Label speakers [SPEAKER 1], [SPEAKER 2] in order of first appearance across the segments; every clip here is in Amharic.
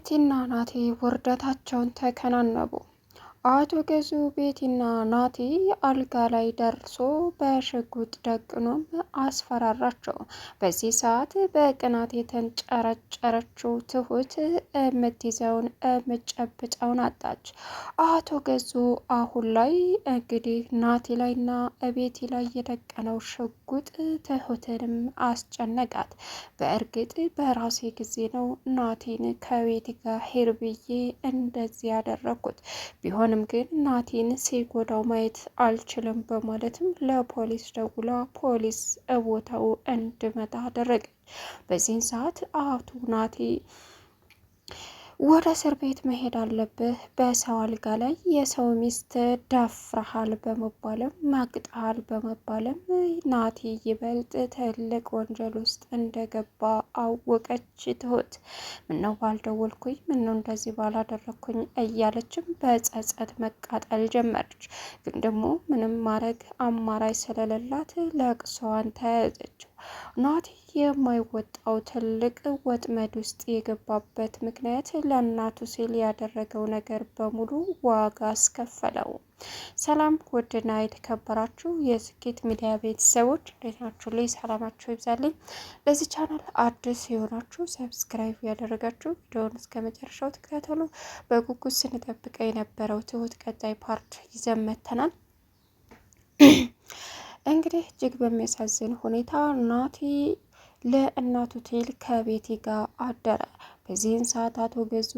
[SPEAKER 1] ቤቲና ናቲ ውርደታቸውን ተከናነቡ። አቶ ገዙ ቤቲና ናቲ አልጋ ላይ ደርሶ በሽጉጥ ደቅኖም አስፈራራቸው። በዚህ ሰዓት በቅናት የተንጨረጨረችው ትሁት የምትይዘውን የምትጨብጠውን አጣች። አቶ ገዙ አሁን ላይ እንግዲህ ናቲ ላይና ቤቲ ላይ የደቀነው ሽጉጥ ትሁትንም አስጨነቃት። በእርግጥ በራሴ ጊዜ ነው ናቲን ከቤቲ ጋር ሄር ብዬ እንደዚህ ያደረኩት ቢሆንም ግን ናቲን ሲጎዳው ማየት አልችልም በማለትም ለፖሊስ ደውላ ፖሊስ ቦታው እንድመጣ አደረገች። በዚህን ሰዓት አቶ ናቲ ወደ እስር ቤት መሄድ አለብህ፣ በሰው አልጋ ላይ የሰው ሚስት ደፍረሃል በመባልም ማግጠሃል በመባልም ናቲ ይበልጥ ትልቅ ወንጀል ውስጥ እንደገባ አወቀች። ትሁት ምነው ባልደወልኩኝ፣ ምነው እንደዚህ ባላደረግኩኝ እያለችም በጸጸት መቃጠል ጀመረች። ግን ደግሞ ምንም ማድረግ አማራጭ ስለሌላት ለቅሶዋን ተያያዘችው። ናቲ የማይወጣው ትልቅ ወጥመድ ውስጥ የገባበት ምክንያት ለእናቱ ሲል ያደረገው ነገር በሙሉ ዋጋ አስከፈለው። ሰላም ውድና የተከበራችሁ የስኬት ሚዲያ ቤተሰቦች እንዴት ናችሁ? ላይ ሰላማችሁ ይብዛልኝ። ለዚህ ቻናል አዲስ የሆናችሁ ሰብስክራይብ ያደረጋችሁ ቪዲዮውን እስከ መጨረሻው ተከታተሉ። በጉጉት ስንጠብቀው የነበረው ትሁት ቀጣይ ፓርት ይዘን መጥተናል። እንግዲህ እጅግ በሚያሳዝን ሁኔታ ናቲ ለእናቱ ትል ከቤቲ ጋር አደረ። በዚህን ሰዓት አቶ ገዙ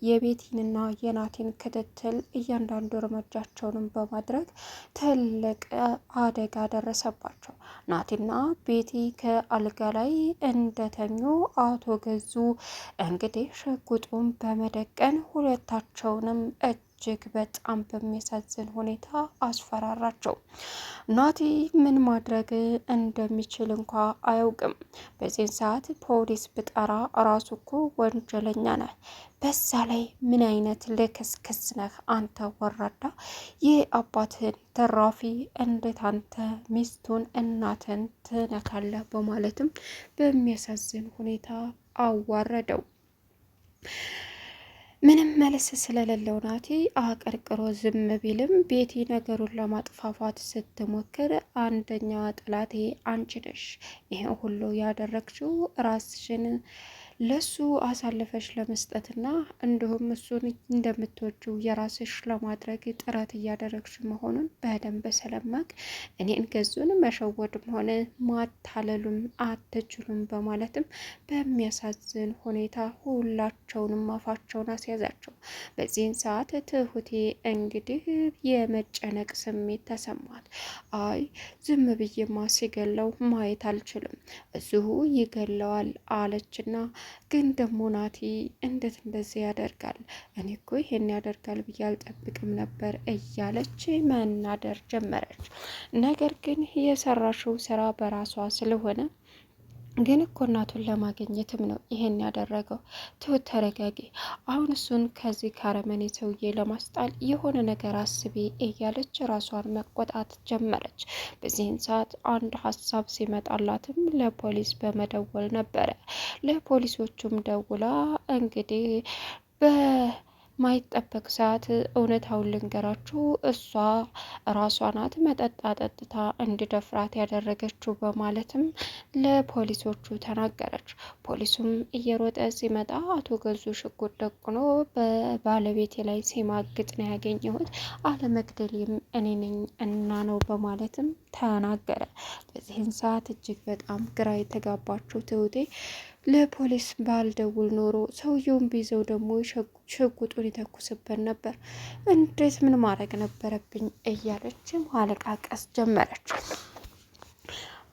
[SPEAKER 1] የቤቲንና የናቲን ክትትል እያንዳንዱ እርምጃቸውንም በማድረግ ትልቅ አደጋ ደረሰባቸው። ናቲና ቤቲ ከአልጋ ላይ እንደተኙ አቶ ገዙ እንግዲህ ሽጉጡን በመደቀን ሁለታቸውንም እጅግ በጣም በሚያሳዝን ሁኔታ አስፈራራቸው። ናቲ ምን ማድረግ እንደሚችል እንኳ አያውቅም። በዚህን ሰዓት ፖሊስ ብጠራ ራሱ እኮ ወንጀለኛ ነህ፣ በዛ ላይ ምን አይነት ልክስክስ ነህ አንተ ወራዳ፣ ይህ አባትህን ተራፊ፣ እንዴት አንተ ሚስቱን እናትን ትነካለህ? በማለትም በሚያሳዝን ሁኔታ አዋረደው። ምንም መልስ ስለሌለው ናቲ አቀርቅሮ ዝም ቢልም ቤቲ ነገሩን ለማጥፋፋት ስትሞክር አንደኛዋ ጠላቴ አንቺ ነሽ፣ ይሄን ሁሉ ያደረግችው ራስሽን ለሱ አሳልፈሽ ለመስጠትና እንዲሁም እሱን እንደምትወጂው የራስሽ ለማድረግ ጥረት እያደረግሽ መሆኑን በደንብ ስለማቅ እኔን ገዙን መሸወድም ሆነ ማታለሉም አትችሉም በማለትም በሚያሳዝን ሁኔታ ሁላቸውንም አፋቸውን አስያዛቸው። በዚህን ሰዓት ትሁቴ እንግዲህ የመጨነቅ ስሜት ተሰማት። አይ ዝም ብዬማ ሲገለው ማየት አልችልም፣ እዚሁ ይገለዋል አለችና ግን ደግሞ ናቲ እንዴት እንደዚህ ያደርጋል? እኔ እኮ ይሄን ያደርጋል ብዬ አልጠብቅም ነበር እያለች መናደር ጀመረች። ነገር ግን የሰራሽው ስራ በራሷ ስለሆነ ግን እኮ እናቱን ለማግኘትም ነው ይሄን ያደረገው። ትሁት ተረጋጊ፣ አሁን እሱን ከዚህ ካረመኔ ሰውዬ ለማስጣል የሆነ ነገር አስቢ እያለች ራሷን መቆጣት ጀመረች። በዚህን ሰዓት አንድ ሀሳብ ሲመጣላትም ለፖሊስ በመደወል ነበረ። ለፖሊሶቹም ደውላ እንግዲህ ማይጠበቅ ሰዓት እውነታውን ልንገራችሁ፣ እሷ ራሷ ናት መጠጥ አጠጥታ እንዲደፍራት ያደረገችው በማለትም ለፖሊሶቹ ተናገረች። ፖሊሱም እየሮጠ ሲመጣ አቶ ገዙ ሽጉጥ ደቅኖ በባለቤቴ ላይ ሲማግጥ ነው ያገኘሁት፣ አለመግደሌም እኔ ነኝ እና ነው በማለትም ተናገረ። በዚህን ሰዓት እጅግ በጣም ግራ የተጋባችው ትሁቴ ለፖሊስ ባልደውል ኖሮ ሰውየውን ቢይዘው ደግሞ ሽጉጡን ይተኩስበት ነበር፣ እንዴት ምን ማድረግ ነበረብኝ እያለች ማለቃቀስ ጀመረች።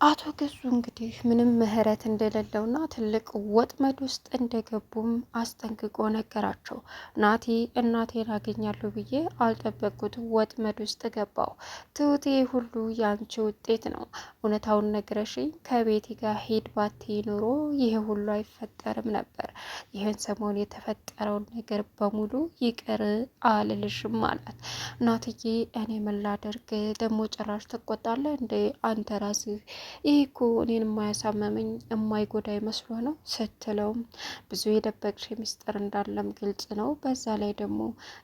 [SPEAKER 1] አቶ ገዙ እንግዲህ ምንም ምህረት እንደሌለውና ትልቅ ወጥመድ ውስጥ እንደገቡም አስጠንቅቆ ነገራቸው። ናቲ እናቴን አገኛለሁ ብዬ አልጠበቅኩትም፣ ወጥመድ ውስጥ ገባው። ትሁቴ ሁሉ ያንቺ ውጤት ነው፣ እውነታውን ነግረሽኝ ከቤቴ ጋር ሄድ ባቴ ኑሮ ይሄ ሁሉ አይፈጠርም ነበር። ይህን ሰሞን የተፈጠረውን ነገር በሙሉ ይቅር አልልሽም አላት። ናትዬ እኔ ምን ላደርግ ደግሞ ጭራሽ ትቆጣለህ እንደ አንተ ራስህ ይህ እኮ እኔን የማያሳመመኝ የማይጎዳ መስሎ ነው ስትለውም ብዙ የደበቅሽ ሚስጥር እንዳለም ግልጽ ነው። በዛ ላይ ደግሞ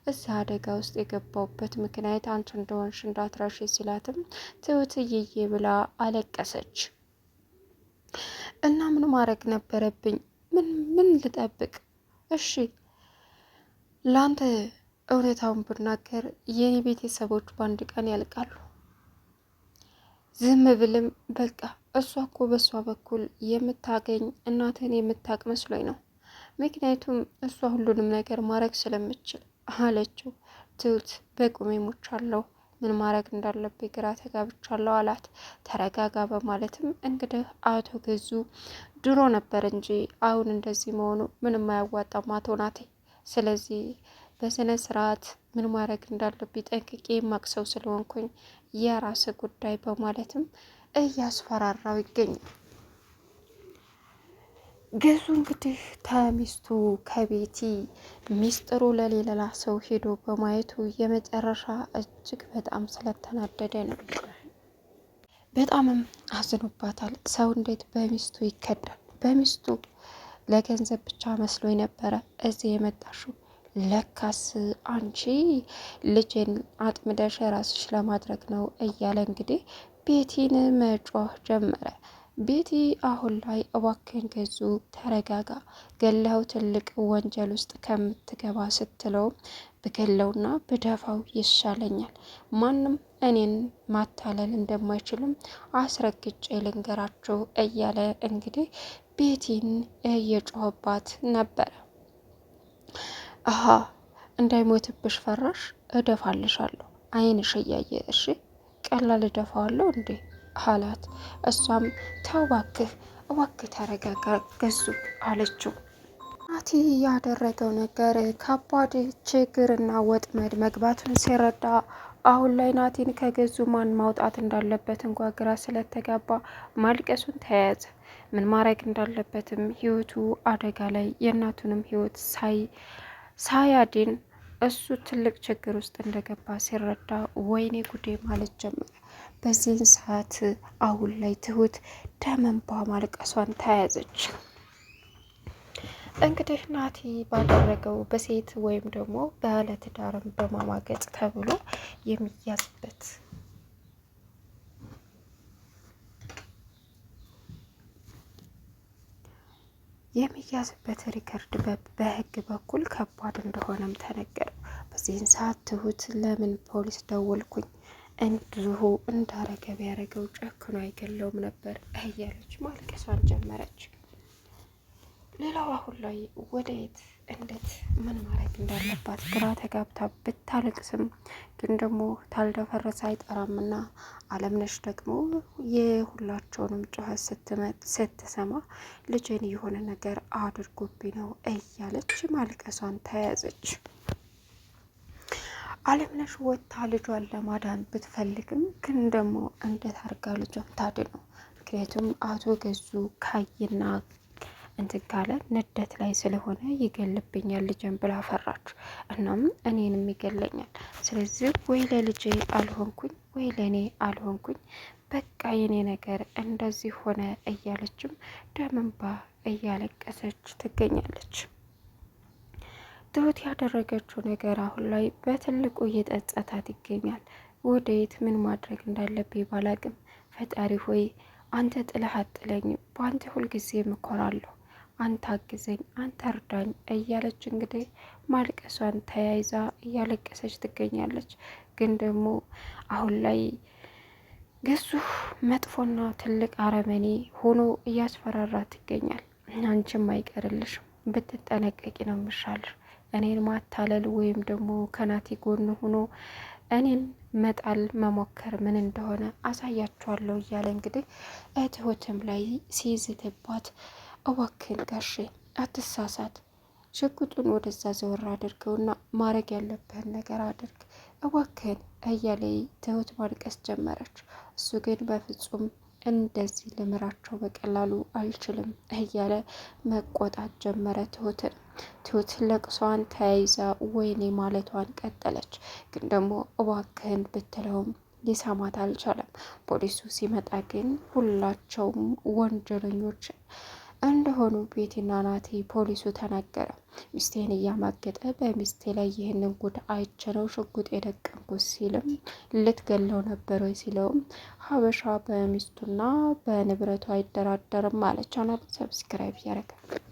[SPEAKER 1] እዛ አደጋ ውስጥ የገባውበት ምክንያት አንቺ እንደሆንሽ እንዳትረሺ ሲላትም ትሁት እየዬ ብላ አለቀሰች። እና ምን ማድረግ ነበረብኝ? ምን ልጠብቅ? እሺ ላንተ እውነታውን ብናገር የኔ ቤተሰቦች በአንድ ቀን ያልቃሉ። ዝም ብልም በቃ እሷ እኮ በእሷ በኩል የምታገኝ እናትን የምታቅ መስሎኝ ነው። ምክንያቱም እሷ ሁሉንም ነገር ማድረግ ስለምችል አለችው። ትሁት በቁሜ ሞቻለሁ፣ ምን ማድረግ እንዳለብኝ ግራ ተጋብቻለሁ አላት። ተረጋጋ በማለትም እንግዲህ አቶ ገዙ ድሮ ነበር እንጂ አሁን እንደዚህ መሆኑ ምንም አያዋጣም አቶ ናቴ። ስለዚህ በስነ ስርዓት ምን ማድረግ እንዳለብኝ ጠንቅቄ የማቅሰው ስለሆንኩኝ የራስ ጉዳይ በማለትም እያስፈራራው ይገኛል። ገዙ እንግዲህ ከሚስቱ ከቤቲ ሚስጥሩ ለሌላ ሰው ሄዶ በማየቱ የመጨረሻ እጅግ በጣም ስለተናደደ ነው። በጣምም አዝኖባታል። ሰው እንዴት በሚስቱ ይከዳል? በሚስቱ ለገንዘብ ብቻ መስሎኝ ነበረ እዚህ የመጣሽው፣ ለካስ አንቺ ልጄን አጥምደሽ ራስሽ ለማድረግ ነው እያለ እንግዲህ ቤቲን መጮህ ጀመረ። ቤቲ አሁን ላይ እባክህን ገዙ ተረጋጋ፣ ገለው ትልቅ ወንጀል ውስጥ ከምትገባ ስትለው ብገለውና ብደፋው ይሻለኛል፣ ማንም እኔን ማታለል እንደማይችልም አስረግጬ ልንገራቸው እያለ እንግዲህ ቤቲን እየጮህባት ነበረ። አሀ እንዳይሞትብሽ ፈራሽ? እደፋልሻለሁ አይንሽ እያየ እሺ፣ ቀላል እደፋዋለሁ እንዴ አላት። እሷም ተው እባክህ ተረጋጋ ገዙ አለችው። ናቲ ያደረገው ነገር ከባድ ችግርና ወጥመድ መግባቱን ሲረዳ አሁን ላይ ናቲን ከገዙ ማን ማውጣት እንዳለበት እንኳ ግራ ስለተጋባ ማልቀሱን ተያያዘ። ምን ማድረግ እንዳለበትም ህይወቱ አደጋ ላይ የእናቱንም ህይወት ሳያድን እሱ ትልቅ ችግር ውስጥ እንደገባ ሲረዳ ወይኔ ጉዴ ማለት ጀመረ። በዚህን ሰዓት አሁን ላይ ትሁት ደም እንባ ማልቀሷን ተያያዘች። እንግዲህ ናቲ ባደረገው በሴት ወይም ደግሞ ባለትዳርን በማማገጥ ተብሎ የሚያዝበት ሪከርድ በህግ በኩል ከባድ እንደሆነም ተነገረው። በዚህን ሰዓት ትሁት ለምን ፖሊስ ደወልኩኝ እንዲሁ እንዳረገ ቢያረገው ጨክኖ አይገለውም ነበር እያለች ማልቀሷን ጀመረች። ሌላው አሁን ላይ ወደየት እንዴት ምን ማድረግ እንዳለባት ግራ ተጋብታ ብታለቅስም ግን ደግሞ ታልደፈረሰ አይጠራምና አለምነሽ ደግሞ የሁላቸውንም ጩኸት ስትሰማ ልጅን የሆነ ነገር አድርጎብኝ ነው እያለች ማልቀሷን ተያዘች። አለምነሽ ወጥታ ልጇን ለማዳን ብትፈልግም ግን ደግሞ እንዴት አርጋ ልጇን ታድነው? ምክንያቱም አቶ ገዙ ካይና እንትን ካለ ንደት ላይ ስለሆነ ይገልብኛል ልጅን ብላ ፈራች። እናም እኔንም ይገለኛል። ስለዚህ ወይ ለልጄ አልሆንኩኝ ወይ ለእኔ አልሆንኩኝ፣ በቃ የኔ ነገር እንደዚህ ሆነ እያለችም ደም እንባ እያለቀሰች ትገኛለች። ትሁት ያደረገችው ነገር አሁን ላይ በትልቁ እየጸጸታት ይገኛል። ወደየት ምን ማድረግ እንዳለብኝ ባላቅም ፈጣሪ ሆይ አንተ ጥለህ አጥለኝም፣ በአንተ ሁልጊዜ እኮራለሁ፣ አንተ አግዘኝ፣ አንተ እርዳኝ እያለች እንግዲህ ማልቀሷን ተያይዛ እያለቀሰች ትገኛለች። ግን ደግሞ አሁን ላይ ገዙ መጥፎና ትልቅ አረመኔ ሆኖ እያስፈራራት ይገኛል። አንቺም አይቀርልሽም፣ ብትጠነቀቂ ነው የሚሻልሽ። እኔን ማታለል ወይም ደግሞ ከናቲ ጎን ሆኖ እኔን መጣል መሞከር ምን እንደሆነ አሳያችኋለሁ እያለ እንግዲህ ትሁትም ላይ ሲይዝትባት እባክህን ጋሼ አትሳሳት፣ ሽጉጡን ወደዛ ዘወር አድርገውና ማድረግ ያለብህን ነገር አድርግ እባክህን እያለ ትሁት ማልቀስ ጀመረች። እሱ ግን በፍጹም እንደዚህ ልምራቸው በቀላሉ አልችልም እያለ መቆጣት ጀመረ። ትሁት ለቅሷን ተያይዛ ወይኔ ማለቷን ቀጠለች። ግን ደግሞ እባክህን ብትለውም ሊሰማት አልቻለም። ፖሊሱ ሲመጣ ግን ሁላቸውም ወንጀለኞች እንደሆኑ ቤቲና ናቲ ፖሊሱ ተናገረ። ሚስቴን እያማገጠ በሚስቴ ላይ ይህንን ጉድ አይቼ ነው ሽጉጥ የደቀንኩት ሲልም ልትገለው ነበር ወይ ሲለውም ሀበሻ በሚስቱና በንብረቱ አይደራደርም አለች። ሰብስክራይብ ያደረጋል